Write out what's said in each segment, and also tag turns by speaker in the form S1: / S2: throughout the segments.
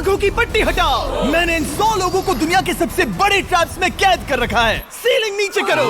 S1: आंखों की पट्टी हटाओ। मैंने इन 100 लोगों को दुनिया के सबसे बड़े ट्रैप्स में कैद कर रखा है। सीलिंग नीचे करो।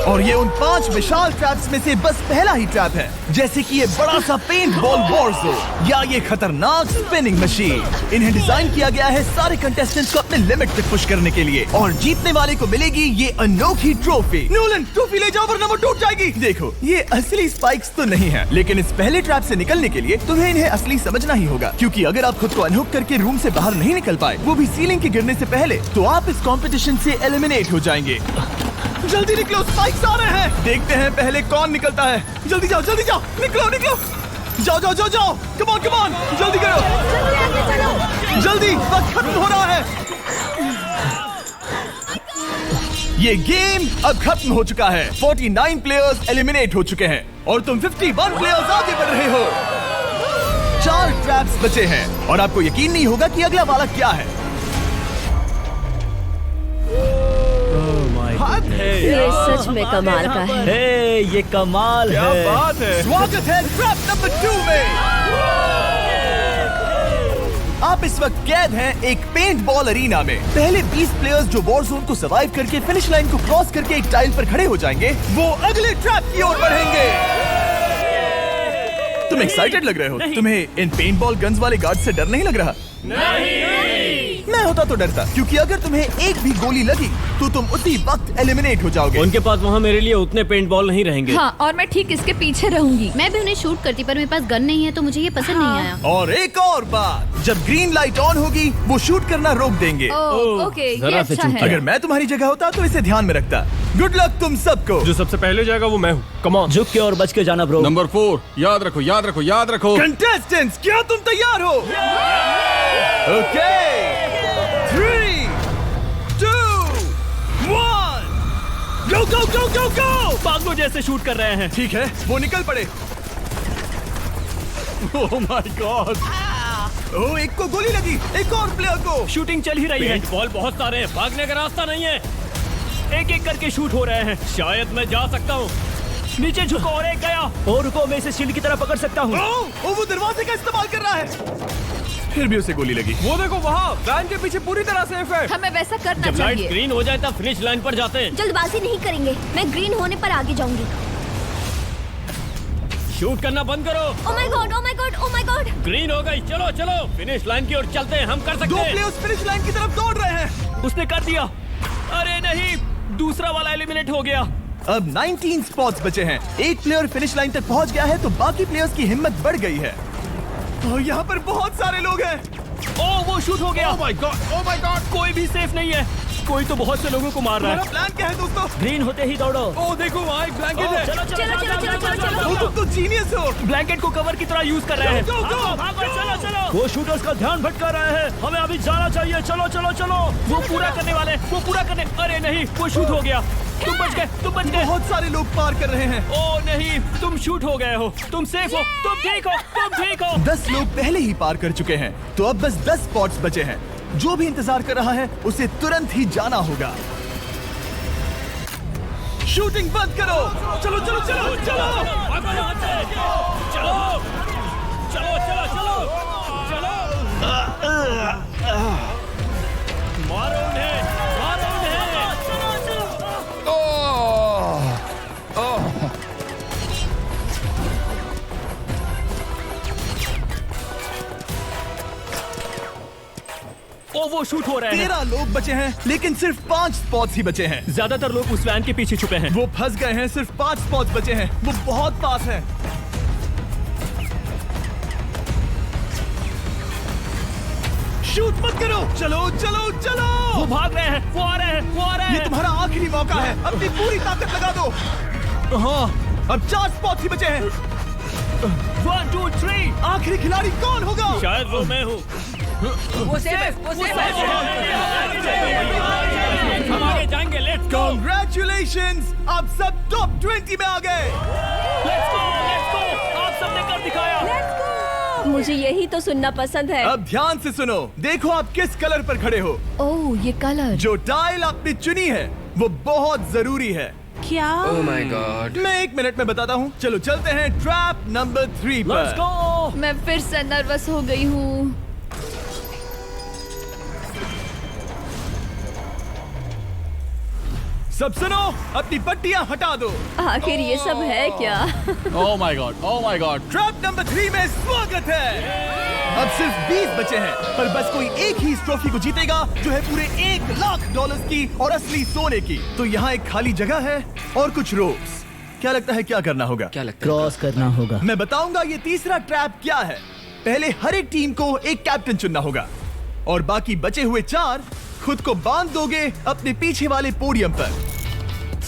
S1: और ये उन 5 विशाल ट्रैप्स में से बस पहला ही ट्रैप है, जैसे कि ये बड़ा सा पेंट बॉल वॉरज़ोन या ये खतरनाक स्पिनिंग मशीन। इन्हें डिजाइन किया गया है सारे कंटेस्टेंट्स को अपने लिमिट तक पुश करने के लिए, और जीतने वाले को मिलेगी ये अनोखी ट्रॉफी। नोलन, ट्रॉफी ले जाओ वरना वो टूट जाएगी। देखो, ये असली स्पाइक्स तो नहीं है, लेकिन इस पहले ट्रैप से निकलने के लिए तुम्हें इन्हें असली समझना ही होगा, क्योंकि अगर आप खुद को अनहुक करके रूम से बाहर नहीं निकल पाए, वो भी सीलिंग के गिरने से पहले, तो आप इस कॉम्पिटिशन से एलिमिनेट हो जाएंगे। जल्दी निकलो, स्पाइक्स आ रहे हैं। देखते हैं पहले कौन निकलता है। जल्दी जाओ, निकलो। जाओ, कम ऑन, जल्दी करो, जल्दी, वक्त खत्म हो रहा है। ये गेम अब खत्म हो चुका है। 49 प्लेयर्स एलिमिनेट हो चुके हैं और तुम 51 प्लेयर्स आगे बढ़ रहे हो। 4 ट्रैप्स बचे हैं और आपको यकीन नहीं होगा कि अगला वाला क्या है।
S2: ये सच में कमाल का है।
S3: ये कमाल
S1: क्या
S3: है।
S1: बात है। स्वागत है ट्रैप नंबर 2 में। आप इस वक्त कैद हैं एक पेंट बॉल अरीना में। पहले 20 प्लेयर्स जो वॉर जोन को सर्वाइव करके फिनिश लाइन को क्रॉस करके एक टाइल पर खड़े हो जाएंगे, वो अगले ट्रैप की ओर बढ़ेंगे। तुम एक्साइटेड लग रहे हो? तुम्हें इन पेंट बॉल गन्स वाले गार्ड से डर नहीं लग रहा? मैं होता तो डरता, क्योंकि अगर तुम्हें एक भी गोली लगी तो तुम उसी वक्त एलिमिनेट हो जाओगे।
S3: उनके पास वहाँ मेरे लिए उतने पेंट बॉल नहीं रहेंगे।
S4: हाँ, और मैं ठीक इसके पीछे रहूंगी।
S5: मैं भी उन्हें शूट करती, पर मेरे पास गन नहीं है तो मुझे ये पसंद नहीं आया।
S1: और एक और बात, जब ग्रीन लाइट ऑन होगी वो शूट करना रोक देंगे।
S4: ओके, ये
S3: जरा से
S4: अच्छा है।
S1: अगर मैं तुम्हारी जगह होता तो इसे ध्यान में रखता। गुड लक तुम सबको।
S6: जो सबसे पहले जाएगा वो मैं हूँ। Come on.
S3: झुक के और बच के जाना ब्रो।
S6: नंबर 4, याद रखो।
S1: कंटेस्टेंट्स, क्या तुम तैयार हो? Okay, 3, 2, 1, go!
S3: पागलों जैसे शूट कर रहे हैं।
S1: ठीक है, वो निकल पड़े।
S6: Oh my God.
S1: ओह, एक को गोली लगी, एक और प्लेयर को।
S3: शूटिंग चल ही रही है।
S6: पेंट बॉल बहुत सारे हैं, भागने का रास्ता नहीं है।
S3: एक एक करके शूट हो रहे हैं।
S6: शायद मैं जा सकता हूँ।
S3: नीचे झुको और एक गया। और रुको, मैं इसे शील्ड की तरह पकड़ सकता हूँ।
S1: ओह, वो दरवाजे का इस्तेमाल कर रहा है। फिर भी उसे गोली लगी।
S6: वो देखो वहाँ, वैन के पीछे पूरी तरह सेफ है।
S4: हमें वैसा करना
S3: जब लाइट
S4: चाहिए।
S3: ग्रीन हो जाए तब फिनिश लाइन पर जाते हैं।
S5: जल्दबाजी नहीं करेंगे, मैं ग्रीन होने पर आगे जाऊंगी।
S3: शूट करना बंद करो।
S5: Oh my God.
S3: ग्रीन हो गई। चलो फिनिश लाइन की ओर चलते हैं। हम कर सकते
S1: 2
S3: हैं।
S1: प्लेयर्स फिनिश लाइन की तरफ दौड़ रहे हैं।
S3: उसने कर दिया। अरे नहीं, दूसरा वाला एलिमिनेट हो गया।
S1: अब 19 स्पॉट्स बचे हैं। एक प्लेयर फिनिश लाइन तक पहुंच गया है तो बाकी प्लेयर्स की हिम्मत बढ़ गई है। और यहाँ पर बहुत सारे लोग हैं।
S3: ओह, वो शूट हो गया।
S6: Oh my God.
S3: कोई भी सेफ नहीं है। कोई तो बहुत से लोगों को मार रहा
S1: तुम्हारा
S3: है।
S1: प्लान क्या है दोस्तों?
S3: ग्रीन होते ही दौड़ो।
S6: ओह देखो वहाँ एक ब्लैंकेट है।
S1: ओ, तुम तो जीनियस हो।
S3: ब्लैंकेट को कवर की तरह यूज कर रहे हैं।
S1: Go, go, go!
S3: चलो। वो शूटर्स का ध्यान भटका रहे हैं। हमें अभी जाना चाहिए। चलो। वो पूरा करने। अरे नहीं, वो शूट हो गया। तुम बच गए।
S1: बहुत सारे लोग पार कर रहे हैं।
S3: ओह नहीं, तुम शूट हो गए हो। तुम सेफ हो। तुम ठीक हो।
S1: 10 लोग पहले ही पार कर चुके हैं, तो अब बस 10 स्पॉट्स बचे हैं। जो भी इंतजार कर रहा है उसे तुरंत ही जाना होगा। शूटिंग बंद करो। चलो।
S3: मारो उन्हें। वो शूट हो रहे हैं।
S1: 13 लोग बचे हैं, लेकिन सिर्फ 5 स्पॉट्स ही बचे हैं।
S3: ज्यादातर लोग उस वैन के पीछे छुपे हैं।
S1: वो फंस गए हैं। सिर्फ 5 स्पॉट्स बचे हैं। वो बहुत पास है। शूट मत करो। चलो।
S3: वो भाग रहे हैं। वो आ रहे हैं।
S1: ये तुम्हारा आखिरी मौका है। अपनी पूरी ताकत लगा दो। हाँ, अब 4 स्पॉट्स ही बचे हैं।
S3: 1, 2, 3।
S1: आखिरी खिलाड़ी कौन होगा?
S3: शायद वो मैं हूँ।
S4: वो सेफ है।
S3: हम आगे जाएंगे। Let's go.
S1: Congratulations! आप सब टॉप 20 में आ गए।
S3: Let's go. आप सबने कर दिखाया।
S2: मुझे यही तो सुनना पसंद है।
S1: अब ध्यान से सुनो। देखो आप किस कलर पर खड़े हो।
S4: ओह, ये कलर।
S1: जो टाइल आपने चुनी है वो बहुत जरूरी है।
S4: क्या?
S7: Oh my God.
S1: मैं 1 मिनट में बताता हूँ। चलो चलते हैं ट्रैप नंबर 3
S3: लेट्स
S1: पर।
S3: गो।
S4: मैं फिर से नर्वस हो गई हूँ।
S1: सब सुनो, अपनी पट्टियां हटा दो।
S2: आखिर ये सब है क्या?
S1: Oh my God. Trap number 3 में स्वागत है। अब सिर्फ 20 बचे हैं, पर बस कोई एक ही इस ट्रॉफी को जीतेगा जो है पूरे $1,00,000 की और असली सोने की। तो यहाँ एक खाली जगह है और कुछ रोप्स। क्या लगता है क्या करना होगा?
S3: क्रॉस करना होगा।
S1: मैं बताऊंगा ये तीसरा ट्रैप क्या है। पहले हर एक टीम को एक कैप्टन चुनना होगा और बाकी बचे हुए 4 खुद को बांध दोगे अपने पीछे वाले पोडियम पर।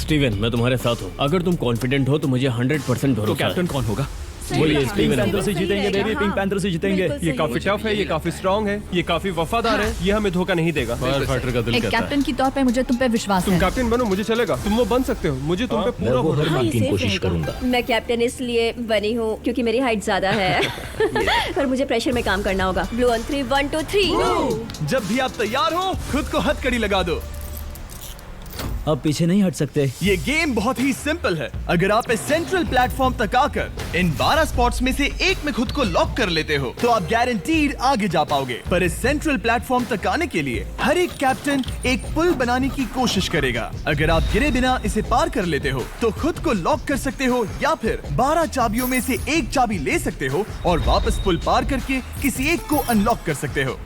S6: स्टीवन, मैं तुम्हारे साथ हूँ। अगर तुम कॉन्फिडेंट हो तो मुझे 100% भरोसा है।
S3: तो कैप्टन कौन होगा?
S6: बोलिए,
S3: पिंक
S6: स्टीवन
S3: पैंथर से जीतेंगे बेबी, पिंक पैंथर से जीतेंगे।
S6: ये काफी टफ है, ये काफी स्ट्रांग है, ये काफी वफादार है, ये हमें धोखा नहीं देगा।
S1: फायर फाइटर का दिल
S4: एक कैप्टन की तौर पे मुझे तुम पे विश्वास
S6: तुम
S4: है।
S6: कैप्टन बनो, मुझे चलेगा। तुम वो बन सकते हो, मुझे तुम पे पूरा भरोसा है।
S2: हाँ, ये safe रहेगा। मैं कैप्टन इसलिए बनी हूँ क्योंकि मेरी हाइट ज्यादा है। पर मुझे प्रेशर में काम करना होगा। Blue on 3, 1 2 3।
S1: जब भी आप तैयार हो खुद को हथकड़ी लगा दो।
S3: अब पीछे नहीं हट सकते।
S1: ये गेम बहुत ही सिंपल है। अगर आप इस सेंट्रल प्लेटफॉर्म तक आकर इन 12 स्पॉट्स में से एक में खुद को लॉक कर लेते हो तो आप गारंटीड आगे जा पाओगे। पर इस सेंट्रल प्लेटफॉर्म तक आने के लिए हर एक कैप्टन एक पुल बनाने की कोशिश करेगा। अगर आप गिरे बिना इसे पार कर लेते हो तो खुद को लॉक कर सकते हो या फिर 12 चाबियों में से एक चाबी ले सकते हो और वापस पुल पार करके किसी एक को अनलॉक कर सकते हो।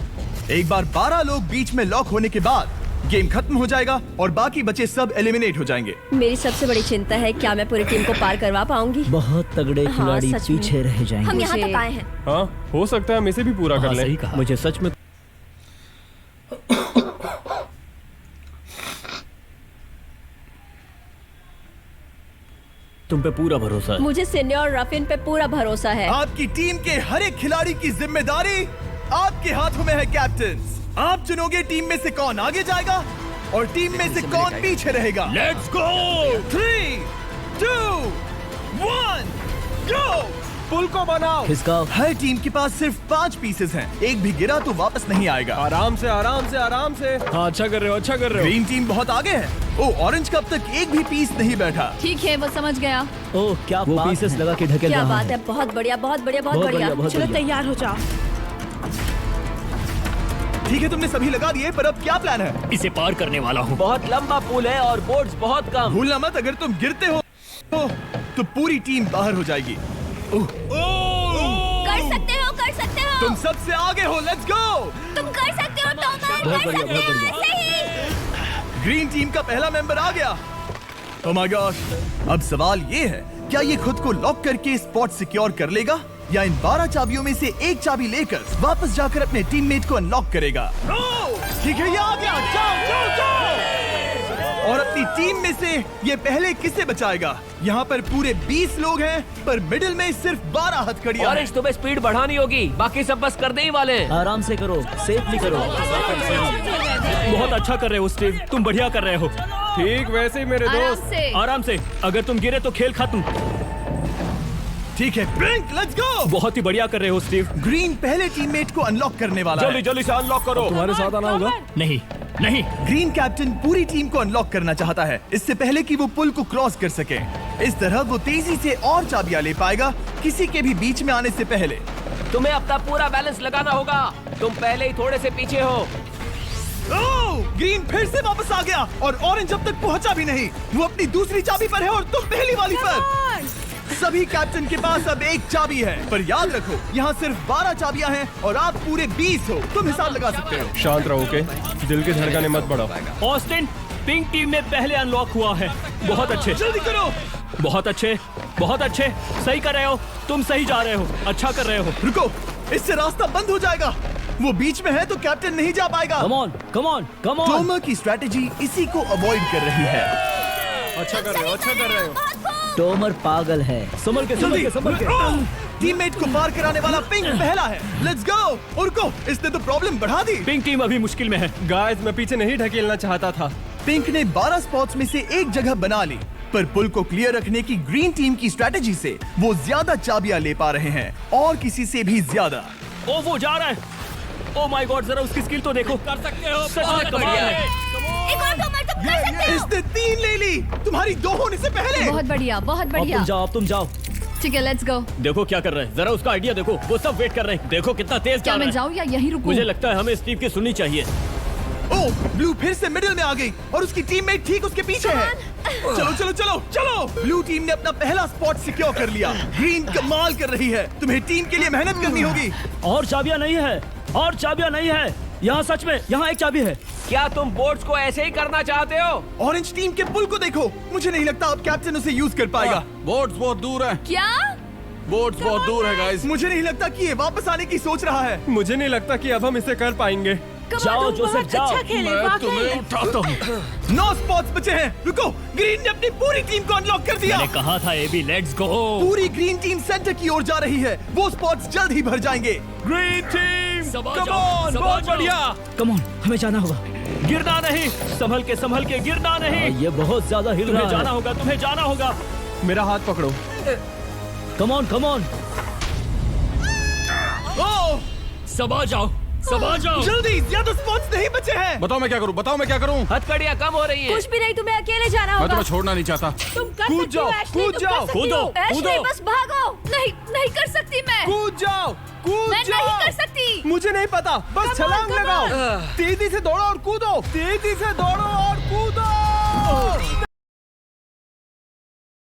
S1: एक बार 12 लोग बीच में लॉक होने के बाद गेम खत्म हो जाएगा और बाकी बचे सब एलिमिनेट हो जाएंगे।
S2: मेरी सबसे बड़ी चिंता है क्या मैं पूरी टीम को पार करवा पाऊंगी?
S3: बहुत तगड़े
S2: हाँ,
S3: खिलाड़ी
S2: सच में।
S3: पीछे रह जाएंगे।
S5: हम यहाँ
S2: मुझे-
S5: तक आए हैं।
S6: हाँ, हो सकता है हम इसे भी पूरा कर
S3: हाँ,
S6: लें।
S3: सही कहा।
S6: मुझे सच में
S3: तुम पे पूरा भरोसा है।
S2: मुझे सीनियर रफिन पे पूरा भरोसा है।
S1: आपकी टीम के हर एक खिलाड़ी की जिम्मेदारी आपके हाथों में है कैप्टन। आप चुनोगे टीम में से कौन आगे जाएगा और टीम में से कौन पीछे रहेगा। Let's go. 3 2 1 गो।
S6: पुल को बनाओ।
S3: खिसकाओ।
S1: हर टीम के पास सिर्फ 5 पीसेस हैं। एक भी गिरा तो वापस नहीं आएगा।
S6: आराम से, आराम से, आराम से। हाँ, अच्छा कर रहे हो, अच्छा कर रहे हो।
S1: ग्रीन टीम बहुत आगे है। ओ, ऑरेंज का अब तक एक भी पीस नहीं बैठा।
S4: ठीक है, वो समझ गया।
S3: ओह क्या वो पीसेस लगा के ढकेल
S2: क्या
S3: रहा
S2: बात है, बहुत बढ़िया, बहुत बढ़िया, बहुत
S3: बहुत
S2: बढ़िया।
S3: बढ़िया, बहुत
S2: चलो
S3: बढ़िया।
S2: तैयार हो जाओ।
S1: ठीक है, तुमने सभी लगा दिए, पर अब क्या प्लान है?
S3: इसे पार करने वाला हूँ।
S7: बहुत लंबा पुल है और बोर्ड्स बहुत कम।
S1: भूलना मत, अगर तुम गिरते हो तो पूरी टीम बाहर हो जाएगी।
S5: कर सकते हो, कर सकते हो।
S1: तुम सबसे आगे हो। Let's go.
S5: तुम कर सकते हो, टॉमर,
S3: बहुत
S5: कर
S3: बढ़िया,
S5: सकते
S3: बहुत
S5: हो।
S3: बढ़िया।
S5: ऐसे ही।
S1: ग्रीन टीम का पहला मेंबर आ गया। Oh my God. अब सवाल ये है, क्या ये खुद को लॉक करके स्पॉट सिक्योर कर लेगा या इन 12 चाबियों में से एक चाबी लेकर वापस जाकर अपने टीममेट को अनलॉक करेगा? ठीक है, ये आ गया। जाओ जाओ जाओ। और अपनी टीम में से ये पहले किसे बचाएगा? यहाँ पर पूरे 20 लोग हैं, पर मिडिल में सिर्फ 12 हथकड़ियां हैं।
S7: ऑरेंज, तुम्हें स्पीड बढ़ानी होगी, बाकी सब बस करने ही वाले हैं।
S3: आराम से करो, सेफली करो। बहुत अच्छा कर रहे हो स्टीव, तुम बढ़िया कर रहे हो।
S6: ठीक वैसे ही मेरे
S4: आराम
S6: दोस्त।
S4: से।
S3: आराम से, अगर तुम गिरे तो खेल खत्म।
S1: ठीक है, ब्लिंक, लेट्स गो।
S3: बहुत ही बढ़िया कर रहे हो स्टीव।
S1: ग्रीन पहले टीममेट को अनलॉक करने वाला है।
S3: जल्दी जल्दी से अनलॉक करो।
S6: तुम्हारे साथ आना होगा।
S3: नहीं नहीं,
S1: ग्रीन कैप्टन पूरी टीम को अनलॉक करना चाहता है, इससे पहले कि वो पुल को क्रॉस कर सके। इस तरह वो तेजी से और चाबियां ले पाएगा, किसी के भी बीच में आने से पहले।
S7: तुम्हें अपना पूरा बैलेंस लगाना होगा, तुम पहले ही थोड़े से पीछे हो।
S1: ओह, ग्रीन फिर से वापस आ गया और ऑरेंज अब तक पहुंचा भी नहीं। वो अपनी दूसरी चाबी पर है और तुम पहली वाली पर। सभी कैप्टन के पास अब एक चाबी है, पर याद रखो यहाँ सिर्फ 12 चाबियां हैं और आप पूरे 20 हो। तुम हिसाब लगा सकते हो।
S6: शांत रहो, ओके? दिल की धड़कनें मत बढ़ाओ।
S3: ऑस्टिन, पिंक टीम में पहले अनलॉक हुआ है। बहुत अच्छे,
S1: जल्दी करो।
S3: बहुत अच्छे, बहुत अच्छे। सही कर रहे हो, तुम सही जा रहे हो, अच्छा कर रहे हो।
S1: रुको, इससे रास्ता बंद हो जाएगा। वो बीच में है तो कैप्टन नहीं जा पाएगा।
S3: Come on, come on, come on.
S1: Tomar की स्ट्रेटेजी इसी को अवॉइड कर रही है।
S6: अच्छा कर रहे हो, अच्छा कर रहे हो।
S3: टोमर पागल है। संभल के, संभल के, संभल के।
S1: टीममेट को पार कराने वाला पिंक पहला है। Let's go. रुको, इसने तो प्रॉब्लम बढ़ा दी।
S3: पिंक टीम अभी मुश्किल में है।
S6: गाइस, मैं पीछे नहीं ढकेलना चाहता था।
S1: पिंक ने 12 स्पॉट्स में से एक जगह बना ली, पर पुल को क्लियर रखने की ग्रीन टीम की स्ट्रेटेजी से वो ज्यादा चाबियां ले पा रहे हैं और किसी से भी ज्यादा।
S3: ओ वो जा रहा है। ओ माय गॉड, जरा उसकी स्किल तो देखो। कर सकते हो, सच में कमाल
S7: बढ़िया
S3: है।
S5: एक और टॉमर, तुम कर सकते हो।
S1: इसने 3 ले ली, तुम्हारी 2 होने से पहले।
S4: बहुत बढ़िया, बहुत
S3: अब
S4: बढ़िया।
S3: तुम जाओ, अब तुम जाओ।
S4: ठीक है, लेट्स गो।
S3: देखो क्या कर रहे हैं, जरा उसका आइडिया देखो। वो सब वेट कर रहे हैं, देखो कितना तेज
S4: क्या
S3: जा रहा
S4: मैं
S3: है।
S4: जाऊँ या यहीं रुकूं?
S3: मुझे लगता है हमें स्टीव की सुननी चाहिए।
S1: ओ, ब्लू फिर से मिडिल में आ गई और उसकी टीममेट ठीक उसके पीछे है। चलो चलो चलो चलो। ब्लू टीम ने अपना पहला स्पॉट सिक्योर कर लिया। ग्रीन कमाल कर रही है। तुम्हें टीम के लिए मेहनत करनी होगी।
S3: और चाबियां नहीं है, और चाबियां नहीं है। यहाँ सच में, यहाँ एक चाबी है।
S7: क्या तुम बोट्स को ऐसे ही करना चाहते हो?
S1: ऑरेंज टीम के पुल को देखो। मुझे नहीं लगता अब कैप्टन उसे यूज कर पाएगा।
S8: बोट्स बहुत दूर है।
S4: क्या?
S8: बोट्स बहुत दूर है गाइस।
S1: मुझे नहीं लगता कि ये वापस आने की सोच रहा है।
S9: मुझे नहीं लगता कि अब हम इसे कर पाएंगे।
S3: जाओ जोसेफ जाओ।
S8: मैं तुम्हें उठाता हूँ।
S1: 9 स्पॉट्स बचे हैं। रुको, ग्रीन ने अपनी पूरी टीम को अनलॉक कर दिया।
S6: मैंने कहा था एबी, लेट्स गो।
S1: पूरी ग्रीन टीम सेंटर की ओर जा रही है। वो स्पॉट्स जल्द ही भर जाएंगे।
S9: ग्रीन टीम,
S6: सबा
S9: कम
S6: जाओ,
S9: ऑन,
S6: सबा
S9: बहुत
S6: जाओ।
S9: बढ़िया।
S3: कम ऑन, हमें जाना होगा। गिरना नहीं, संभल के गिरना नहीं। ये बहुत ज्यादा हिल रहा है। जाना होगा, तुम्हें जाना होगा।
S9: मेरा हाथ पकड़ो।
S3: कम ऑन कम ऑन।
S1: ओह,
S6: सबा जाओ, सबा जाओ।
S1: जल्दी, ज्यादा स्पॉट्स नहीं बचे हैं।
S8: बताओ मैं क्या करूँ, बताओ मैं क्या करूँ।
S7: हथकड़ियाँ कम हो रही हैं।
S2: कुछ भी नहीं, तुम्हें अकेले जाना
S8: मैं
S2: होगा।
S8: तुम्हें छोड़ना नहीं चाहता।
S2: तुम कर
S9: कूद
S2: सकती हो,
S9: जाओ,
S2: एशली,
S9: कूद
S2: तुम
S9: जाओ,
S2: कर सकती
S6: कूदो,
S2: हो। एशली,
S6: कूदो।
S2: बस भागो। नहीं, नहीं कर सकती मैं।
S9: कूद जाओ, कूद
S2: मैं
S9: जाओ।
S2: नहीं कर सकती।
S9: मुझे नहीं पता, बस
S2: Come on,
S9: छलांग
S2: come
S9: लगाओ। तेजी से दौड़ो और कूदो, तेजी से दौड़ो और कूदो।